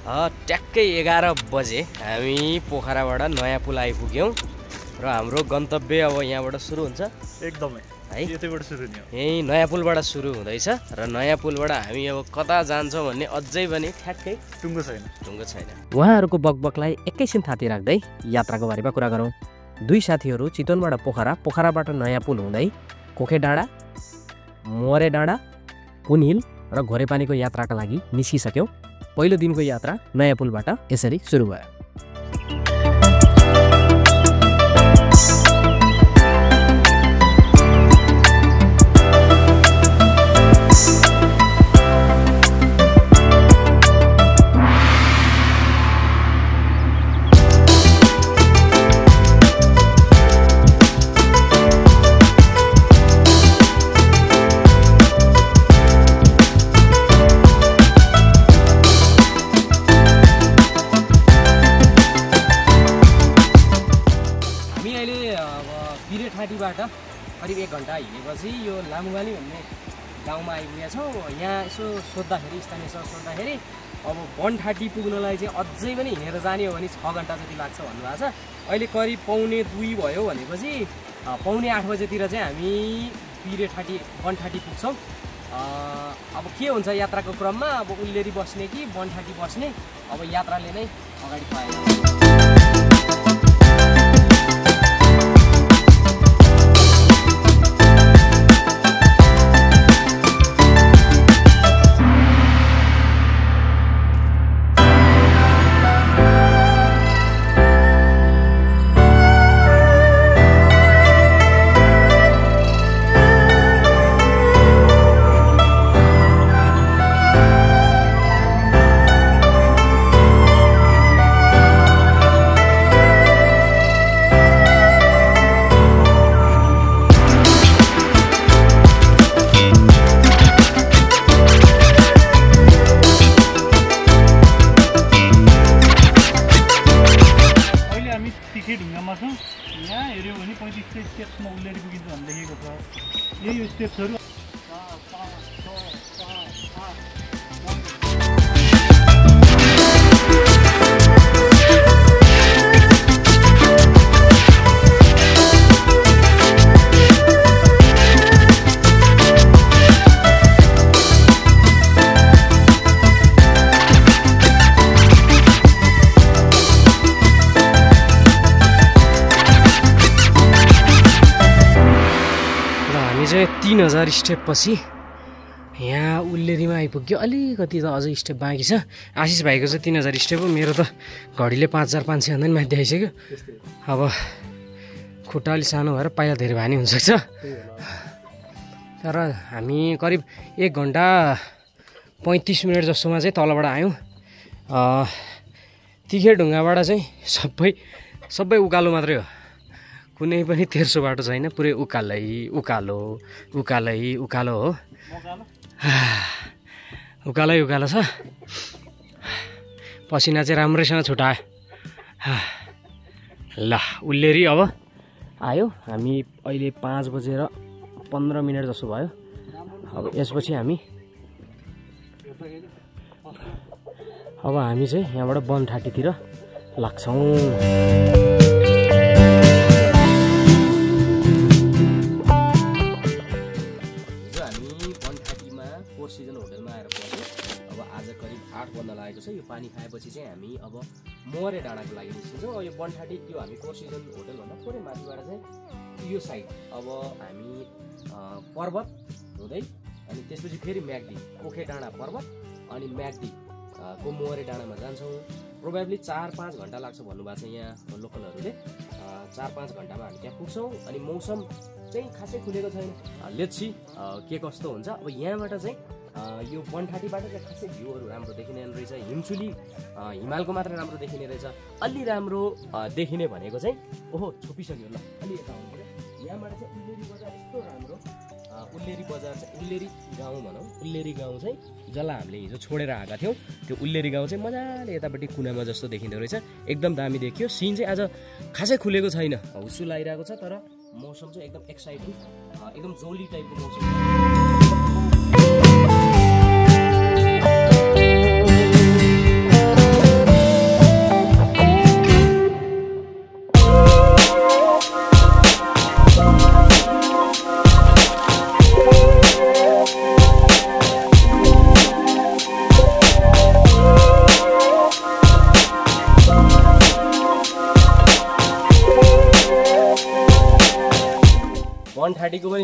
ट्याक्कै 11 बजे हामी पोखराबाट नयाँ पुल आइपुग्यौँ र हाम्रो गन्तव्य अब यहाँबाट सुरु हुन्छ। एकदमै है यतैबाट सुरु नि हो। यही नयाँ पुलबाट सुरु हुँदैछ र नयाँ पुलबाट हामी अब कता जान्छौँ भन्ने अझै पनि ठ्याक्कै टुङ्गो छैन। उहाँहरूको बकबकलाई एकैछिन थाती राख्दै यात्राको बारेमा कुरा गरौँ। दुई साथीहरू चितवनबाट पोखरा, पोखराबाट नयाँ पुल हुँदै कोखेडाँडा, मोरे डाँडा, पुनहिल र घोरेपानीको यात्राका लागि निस्किसक्यौँ। पहिलो दिनको यात्रा नयाँ पुलबाट यसरी सुरु भयो। बाट करिब 1 घन्टा हिँडेपछि यो लामुगाली भन्ने गाउँमा आइपुगेका छौँ। यहाँ यसो सोद्धाखेरि स्थानीयसँग सोद्धाखेरि अब बनठाटी पुग्नलाई चाहिँ अझै पनि हिँडेर जाने हो भने 6 घन्टा जति लाग्छ भन्नुभएको छ। अहिले करिब 1:45 भयो भनेपछि 7:45 बजेतिर चाहिँ हामी पिरेठाटी बनठाटी पुग्छौँ। अब के हुन्छ यात्राको क्रममा, अब उल्लेरी बस्ने कि बनठाटी बस्ने, अब यात्राले नै अगाडि पाएको। यहाँ हेऱ्यो भने 35 स्टेप्समा उल्लेरी पुगिन्छ भन्ने लेखेको छ। यही स्टेप्सहरू चाहिँ 3000 स्टेप पछि यहाँ उल्लेरीमा आइपुग्यो। अलिकति त अझै स्टेप बाँकी छ। आशिष भाइको चाहिँ 3000 स्टेप हो, मेरो त घडीले 5500 भन्दा नि माथि आइसक्यो। अब खुट्टा अलिक सानो भएर पाइला धेरै भानी हुनसक्छ। तर हामी करिब 1 घन्टा 35 मिनट जस्तोमा चाहिँ तलबाट आयौँ। तिखेढुङ्गाबाट चाहिँ सबै उकालो मात्रै हो, कुनै पनि तेर्सो बाटो छैन। पुरै उकालो हो, उकालो छ। पसिना चाहिँ राम्रैसँग छुटायो। ल उल्लेरी अब आयो। हामी अहिले 5:15 जस्तो भयो। अब यसपछि हामी चाहिँ यहाँबाट बनठाटीतिर लाग्छौँ। फोर सिजन होटलमा आएर बस्यो। अब आज करिब 8 बज्न लागेको छ। यो पानी खाएपछि चाहिँ हामी अब मोरे डाँडाको लागि निस्किन्छौँ। यो बनठाटी त्यो हामी फोर सिजन होटलभन्दा थोरै माथिबाट चाहिँ यो साइड अब हामी पर्वत हुँदै अनि त्यसपछि फेरि म्याग्दी, कोखेडाँडा पर्वत अनि म्याग्दी को मोरे डाँडामा जान्छौँ। प्रोबेबली 4-5 घन्टा लाग्छ भन्नुभएको छ यहाँ लोकलहरूले। 4-5 घन्टामा हामी त्यहाँ पुग्छौँ। अनि मौसम चाहिँ खासै खुलेको छैन। लेट्स सी के कस्तो हुन्छ। अब यहाँबाट चाहिँ यो बनठाटीबाट चाहिँ खासै भ्यूहरू राम्रो देखिने रहेछ। हिमचुली हिमालको मात्र राम्रो देखिने रहेछ। अलि राम्रो देखिने भनेको चाहिँ ओहो छोपिसक्यो। ल अलि यता आउनु पऱ्यो। यहाँबाट चाहिँ उल्लेरी बजार यस्तो राम्रो, उल्लेरी बजार चाहिँ उल्लेरी गाउँ भनौँ। उल्लेरी गाउँ चाहिँ जसलाई हामीले हिजो छोडेर आएका थियौँ, त्यो उल्लेरी गाउँ चाहिँ मजाले यतापट्टि कुनामा जस्तो देखिँदो रहेछ। एकदम दामी देखियो। सिन चाहिँ आज खासै खुलेको छैन, हुस्सु लागिरहेको छ। तर मौसम चाहिँ एकदम एक्साइटिङ, एकदम जोली टाइपको मौसम छ।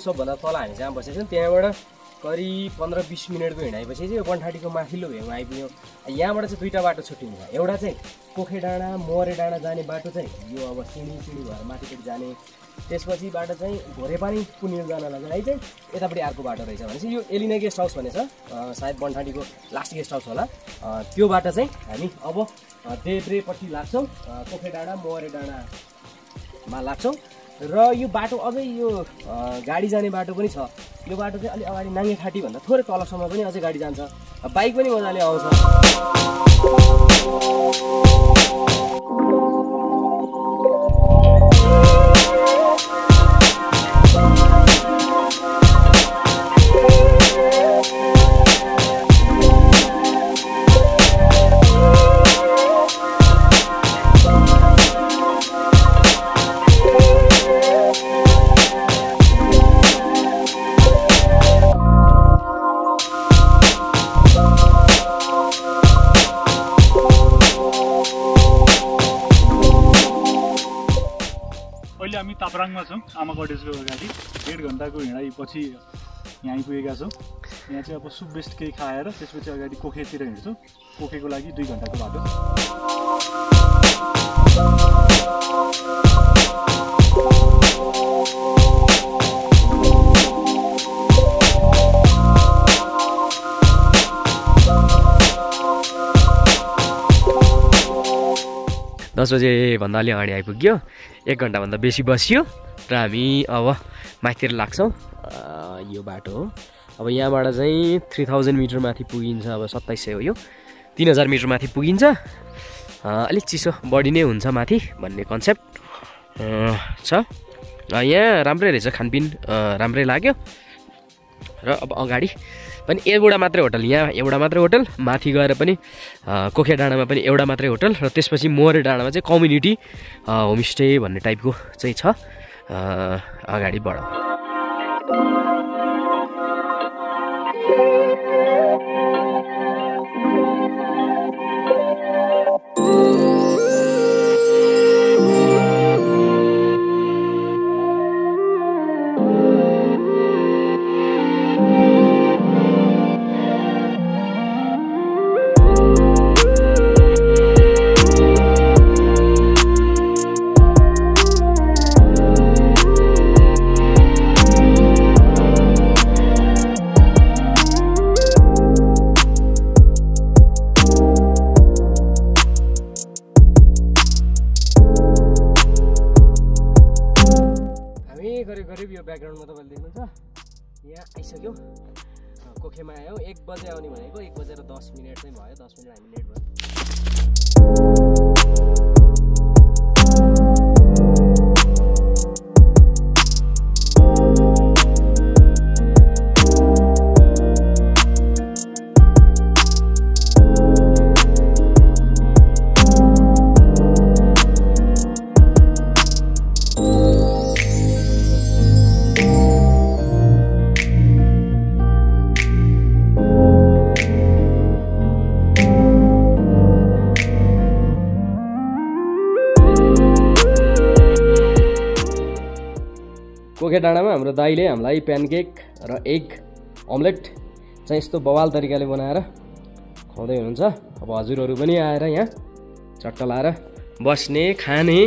सबभन्दा तल हामी जहाँ बसेको छौँ त्यहाँबाट करिब 15-20 मिनटको हिँडाएपछि चाहिँ यो बनठाडीको माथिल्लो भेगमा आइपुग्यौँ। यहाँबाट चाहिँ दुईवटा बाटो छुट्टिन्छ। एउटा चाहिँ कोखे डाँडा मोहरे डाँडा जाने बाटो चाहिँ यो अब सिँढी भएर माथिपट्टि जाने, त्यसपछिबाट चाहिँ घोरेपानी पुनिल जानलाई चाहिँ यतापट्टि अर्को बाटो रहेछ भनेपछि यो एलिना गेस्ट हाउस भनेछ, सायद बनठाडीको लास्ट गेस्ट हाउस होला। त्यो बाटो चाहिँ हामी अब देब्रेपट्टि लाग्छौँ, कोखे डाँडा मोहरे डाँडामा लाग्छौँ। र यो बाटो अझै यो गाडी जाने बाटो पनि छ। यो बाटो चाहिँ अलि अगाडि नाङ्गेखाटी भन्दा थोरै तलसम्म पनि अझै गाडी जान्छ, बाइक पनि मजाले आउँछ। अहिले हामी तापराङमा छौँ, आमा कटेजको अगाडि 1.5 घन्टाको हिँडाइपछि यहाँ आइपुगेका छौँ। यहाँ चाहिँ अब सुप बेस्ट केही खाएर त्यसपछि अगाडि कोखेतिर हिँड्छौँ। कोखेको लागि 2 घन्टाको बाटो। दस बजे भन्दा अलि अगाडि आइपुग्यो, 1 घन्टाभन्दा बेसी बसियो र हामी अब माथितिर लाग्छौँ। यो बाटो हो। अब यहाँबाट चाहिँ 3000 मिटर माथि पुगिन्छ। अब 2700 हो यो, 3000 मिटर माथि पुगिन्छ। अलिक चिसो बढी नै हुन्छ माथि भन्ने कन्सेप्ट छ। यहाँ राम्रै रहेछ, खानपिन राम्रै लाग्यो। र अब अगाडि पनि एउटा मात्रै होटल, यहाँ एउटा मात्रै होटल, माथि गएर पनि कोखे डाँडामा पनि एउटा मात्रै होटल, र त्यसपछि मोहरे डाँडामा चाहिँ कम्युनिटी होमस्टे भन्ने टाइपको चाहिँ छ। अगाडि बढौँ। करिब यो ब्याकग्राउन्डमा तपाईँले देख्नुहुन्छ, यहाँ आइसक्यो। कोखेमा आयो, 1 बजे आउने भनेको 1 बजेर 10 मिनट चाहिँ भयो। 10 मिनट हामी लेट भयो। कोखे डाँडामा हाम्रो दाइले हामीलाई प्यानकेक र एग अमलेट चाहिँ यस्तो बवाल तरिकाले बनाएर खुवाउँदै हुनुहुन्छ। अब हजुरहरू पनि आएर यहाँ चट्ट लाएर बस्ने खाने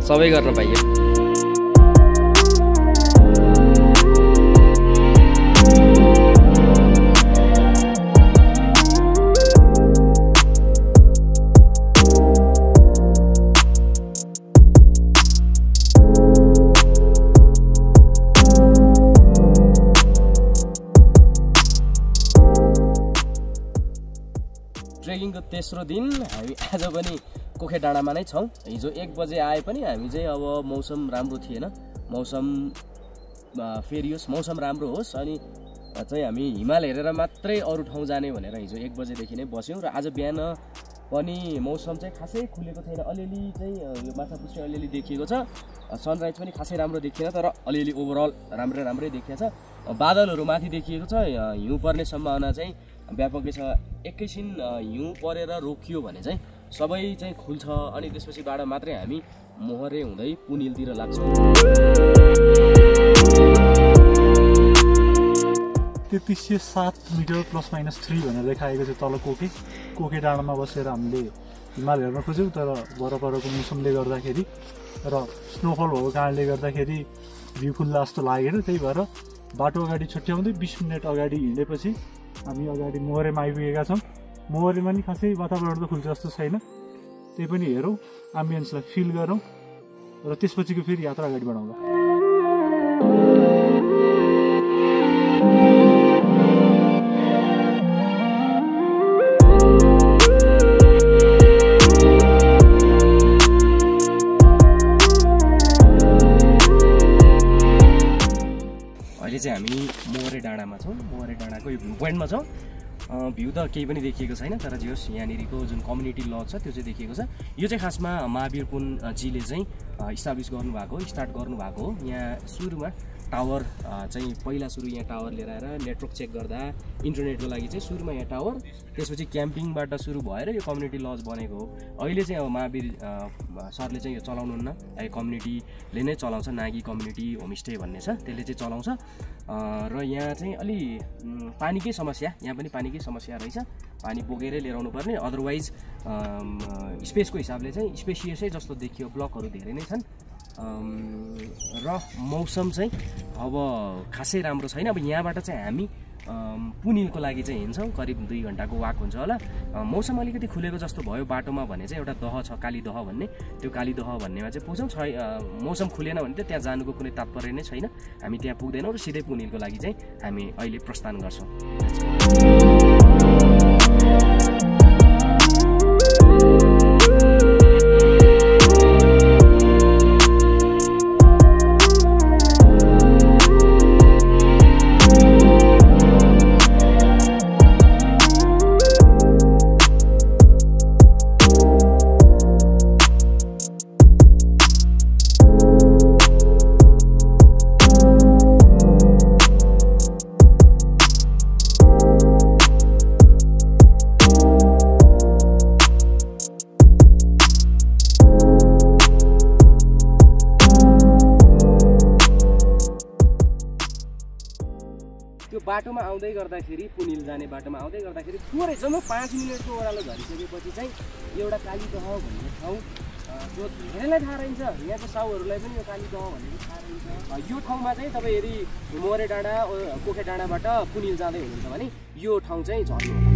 सबै गर्न पाइयो। ट्रेकिङको तेस्रो दिन हामी आज पनि कोखे डाँडामा नै छौँ। हिजो 1 बजे आए पनि हामी चाहिँ अब मौसम राम्रो थिएन, मौसम फेरियोस्, मौसम राम्रो होस् अनि चाहिँ हामी हिमाल हेरेर मात्रै अरू ठाउँ जाने भनेर हिजो 1 बजेदेखि नै बस्यौँ। र आज बिहान पनि मौसम चाहिँ खासै खुलेको छैन, अलिअलि चाहिँ यो माछापुच्छ्रे अलिअलि देखिएको छ। सनराइज पनि खासै राम्रो देखिएन, तर अलिअलि ओभरअल राम्रै देखिएको छ। बादलहरू माथि देखिएको छ, हिउँ पर्ने सम्भावना चाहिँ व्यापकै छ। एकैछिन हिउँ परेर रोकियो भने चाहिँ सबै चाहिँ खुल्छ अनि त्यसपछिबाट मात्रै हामी मोहरे हुँदै पुनिलतिर लाग्छौँ। 3307 मिटर ±3 भनेर देखाएको छ तल कोके डाँडामा बसेर हामीले हिमाल हेर्न खोज्यौँ, तर वरपरको मौसमले गर्दाखेरि र स्नोफल भएको कारणले गर्दाखेरि भ्यू खुल्ला जस्तो लागेन। त्यही भएर बाटो अगाडि छुट्याउँदै 20 मिनट अगाडि हिँडेपछि हामी अगाडि मोहरेमा आइपुगेका छौँ। मोहरेमा नि खासै वातावरण त खुल्छ जस्तो छैन, त्यही पनि हेरौँ, एम्बियन्सलाई फिल गरौँ र त्यसपछिको फेरि यात्रा अगाडि बढाउँला। अहिले चाहिँ हामी मोहरे डाँडामा छौँ। मोहरे डाँडाको यो भ्यू पोइन्टमा छौँ। भ्यू त केही पनि देखिएको छैन, तर जे होस् यहाँनिरको जुन कम्युनिटी लज छ त्यो चाहिँ देखिएको छ। यो चाहिँ खासमा महावीर पुनजीले चाहिँ इस्टाब्लिस गर्नुभएको, स्टार्ट गर्नुभएको हो। यहाँ सुरुमा टावर चाहिँ पहिला सुरु यहाँ टावर लिएर आएर नेटवर्क चेक गर्दा इन्टरनेटको लागि चाहिँ सुरुमा यहाँ टावर, त्यसपछि क्याम्पिङबाट सुरु भएर यो कम्युनिटी लज बनेको हो। अहिले चाहिँ अब महावीर सरले चाहिँ यो चलाउनुहुन्न, कम्युनिटीले नै चलाउँछ। नागी कम्युनिटी होमस्टे भन्ने छ, त्यसले चाहिँ चलाउँछ। र यहाँ चाहिँ अलि पानीकै समस्या, यहाँ पनि पानीकै समस्या रहेछ, पानी बोकेरै लिएर आउनु पर्ने। अदरवाइज स्पेसको हिसाबले चाहिँ स्पेसियसै जस्तो देखियो, ब्लकहरू धेरै नै छन्। र मौसम चाहिँ अब खासै राम्रो छैन। अब यहाँबाट चाहिँ हामी पुनिलको लागि चाहिँ हिँड्छौँ, करिब 2 घन्टाको वाक हुन्छ होला। मौसम अलिकति खुलेको जस्तो भयो बाटोमा भने चाहिँ एउटा दह छ, काली दह भन्ने, त्यो काली दह भन्नेमा चाहिँ पुग्छौँ। मौसम खुलेन भने त त्यहाँ जानुको कुनै तात्पर्य नै छैन, हामी त्यहाँ पुग्दैनौँ र सिधै पुनिलको लागि चाहिँ हामी अहिले प्रस्थान गर्छौँ। बाटोमा आउँदै गर्दाखेरि पुनिल जाने बाटोमा आउँदै गर्दाखेरि थोरै जम्मा 5 मिनटको ओह्रालो झरिसकेपछि चाहिँ एउटा काली दह भन्ने ठाउँ जो धेरैलाई थाहा रहन्छ, यहाँको साउहरूलाई पनि यो काली दह भनेको थाहा रहन्छ। यो ठाउँमा चाहिँ तपाईँ यदि मोहरे डाँडा कोखे डाँडाबाट पुनिल जाँदै हुनुहुन्छ भने यो ठाउँ चाहिँ झर्नु होला।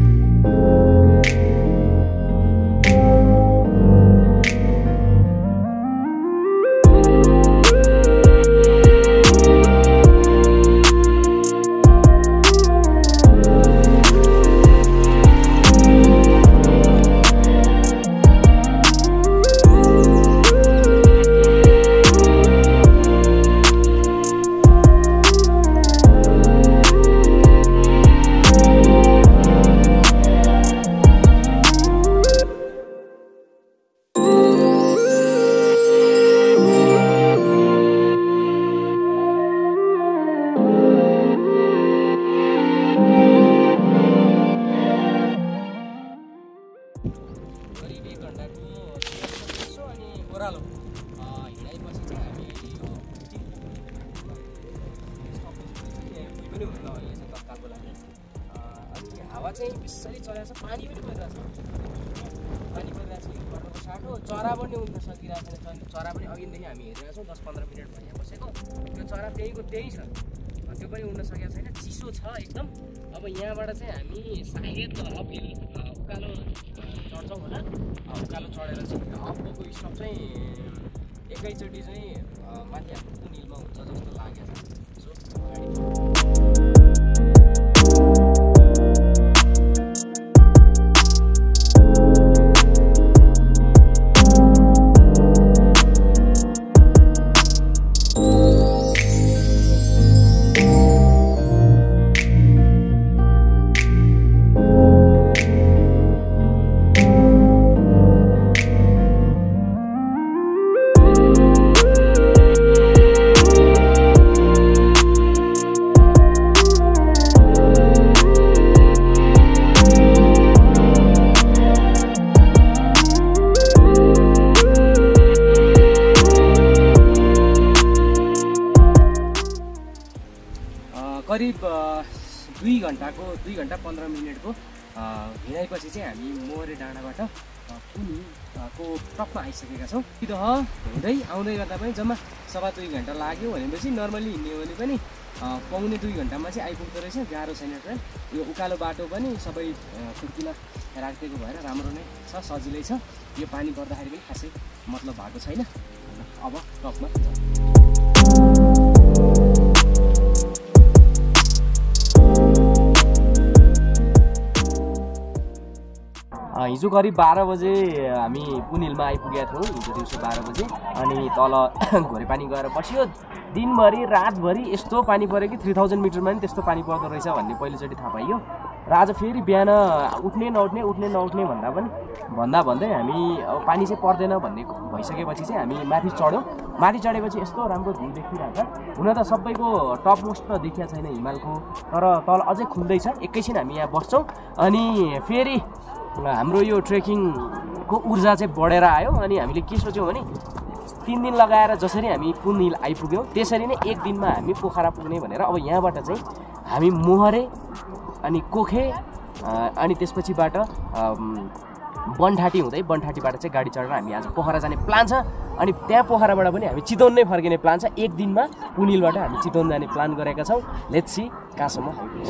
हावा चाहिँ बिस्तारै चलाएको छ, पानी पनि परिरहेको छ, पानी परिरहेको छ। यो बाटोको साटो चरा पनि उड्न सकिरहेको छैन। चरा पनि अघिदेखि हामी हेरिरहेको छौँ, 10-15 मिनट भयो यहाँ बसेको। त्यो चरा त्यहीँको त्यही छ, त्यो पनि उड्न सकेको छैन, चिसो छ एकदम। अब यहाँबाट चाहिँ हामी सायद अपहिल उकालो चढ्छौँ होला। उकालो चढेर चाहिँ अपको स्टप चाहिँ एकैचोटि चाहिँ माथि हाम्रो पुनिलमा हुन्छ जस्तो लागेको छ। करिब 2 घन्टा 15 मिनटको हिँडाइपछि चाहिँ हामी मोहरे डाँडाबाट पुनीको टपमा आइसकेका छौँ। सिधह हुँदै आउँदै गर्दा पनि जम्मा 2.5 घन्टा लाग्यो भनेपछि नर्मली हिँड्ने भने पनि पाउने 2 घन्टामा चाहिँ आइपुग्दो रहेछ। गाह्रो छैन ट्रेन। यो उकालो बाटो पनि सबै खुर्किन राखिदिएको भएर राम्रो नै छ, सजिलै छ। यो पानी पर्दाखेरि पनि खासै मतलब भएको छैन। अब टपमा हिजो करिब 12 बजे हामी पुनिलमा आइपुगेका थियौँ। हिजो दिउँसो 12 बजे अनि तल घोरेपानी गएर बस्यो। दिनभरि रातभरि यस्तो पानी पऱ्यो कि 3000 मिटरमा पनि त्यस्तो पानी पर्दो रहेछ भन्ने पहिलोचोटि थाहा पाइयो। र आज फेरि बिहान उठ्ने नउठ्ने भन्दै हामी अब पानी चाहिँ पर्दैन भन्ने भइसकेपछि चाहिँ हामी माथि चढ्यौँ। माथि चढेपछि यस्तो राम्रो भ्यू देखिरहेको छ। हुन त सबैको टप मोस्ट त देखिया छैन हिमालको, तर तल अझै खुल्दैछ। एकैछिन हामी यहाँ बस्छौँ अनि फेरि हाम्रो यो ट्रेकिङको ऊर्जा चाहिँ बढेर आयो। अनि हामीले के सोच्यौँ भने 3 दिन लगाएर जसरी हामी पुनिल आइपुग्यौँ त्यसरी नै 1 दिनमा हामी पोखरा पुग्ने भनेर अब यहाँबाट चाहिँ हामी मोहरे अनि कोखे अनि त्यसपछिबाट बनठाटी हुँदै बनठाटीबाट चाहिँ गाडी चढेर हामी आज पोखरा जाने प्लान छ। अनि त्यहाँ पोखराबाट पनि हामी चितवन नै फर्किने प्लान छ। 1 दिनमा पुनिलबाट हामी चितवन जाने प्लान गरेका छौँ। लेट्स सी कहाँसम्म आइपुग्छ।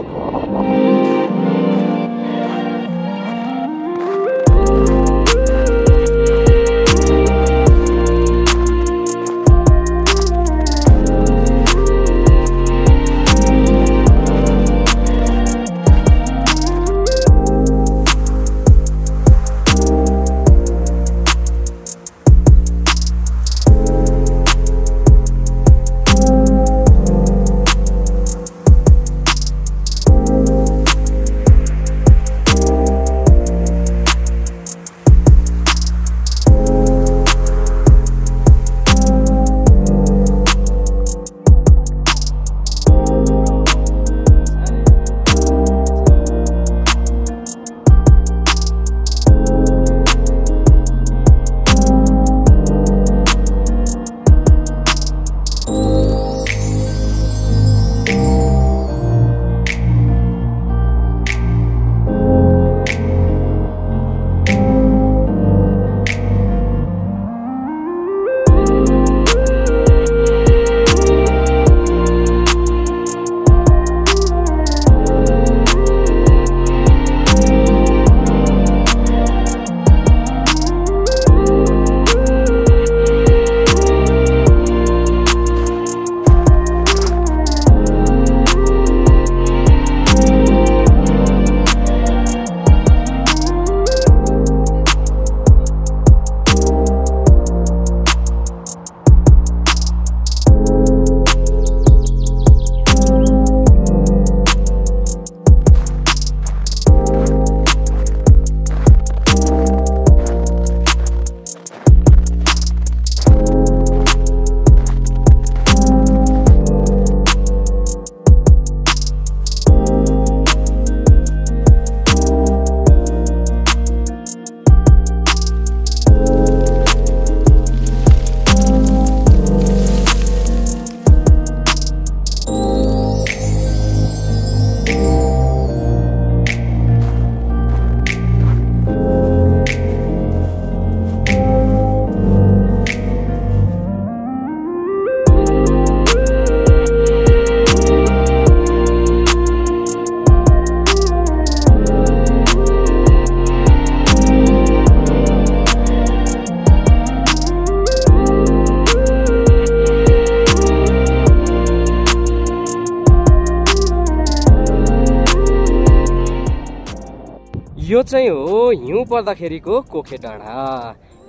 यो चाहिँ हो हिउँ पर्दाखेरिको कोखे डाँडा।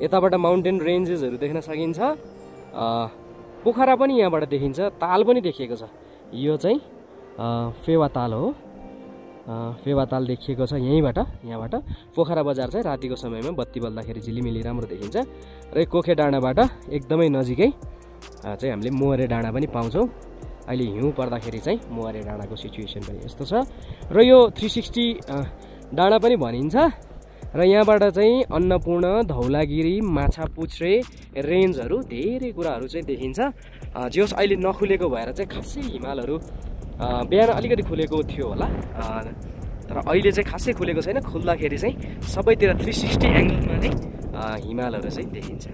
यताबाट माउन्टेन रेन्जेसहरू देख्न सकिन्छ। पोखरा पनि यहाँबाट देखिन्छ, ताल पनि देखिएको छ। यो चाहिँ फेवा ताल हो। फेवा ताल देखिएको छ यहाँबाट। पोखरा बजार चाहिँ रातिको समयमा बत्ती बल्दाखेरि झिलिमिली राम्रो देखिन्छ। र कोखे डाँडाबाट एकदमै नजिकै चाहिँ हामीले मोहरे डाँडा पनि पाउँछौँ। अहिले हिउँ पर्दाखेरि चाहिँ मोहरे डाँडाको सिचुएसन पनि यस्तो छ। र यो 360 डाँडा पनि भनिन्छ। र यहाँबाट चाहिँ अन्नपूर्ण, धौलागिरी, माछापुच्छ्रे रेन्जहरू धेरै कुराहरू चाहिँ देखिन्छ। जे होस् अहिले नखुलेको भएर चाहिँ खासै हिमालहरू बिहान अलिकति खुलेको थियो होला, तर अहिले चाहिँ खासै खुलेको छैन। खुल्दाखेरि चाहिँ सबैतिर 360 एङ्गलमा नै हिमालहरू चाहिँ देखिन्छ।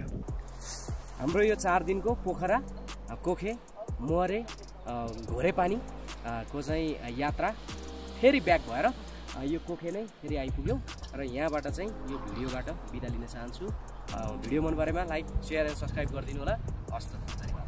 हाम्रो यो 4 दिनको पोखरा, कोखे, मोरे, घोरेपानी को चाहिँ यात्रा फेरि ब्याक भएर यो कोखे नै फेरि आइपुग्यो र यहाँबाट चाहिँ यो भिडियोबाट बिदा लिन चाहन्छु। भिडियो मन परेमा लाइक, सेयर एन्ड सब्सक्राइब गरिदिनु होला। हस्त धन्यवाद।